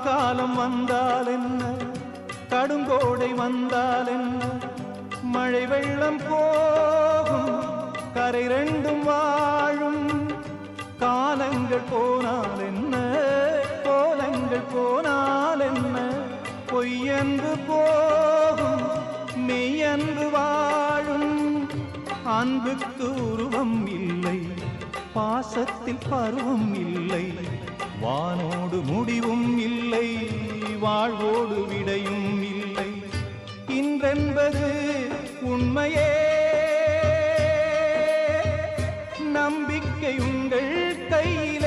காலம் வந்தால் என்ன, கடுங்கோடை வந்தால் என்ன, மழை வெள்ளம் போகும், கரை ரெண்டும் வாழும். காலங்கள் போனால் என்ன, கோலங்கள் போனால் என்ன, பொய்யன்று போகும், மெய்யன்று வாழும். அன்புக்கு உருவம் இல்லை, பாசத்தில் பருவம் இல்லை, வானோடு முடிவும் இல்லை, வாழ்வோடு விடையும் இல்லை. இன்றென்பது உண்மையே, நம்பிக்கை உங்கள் கையிலே.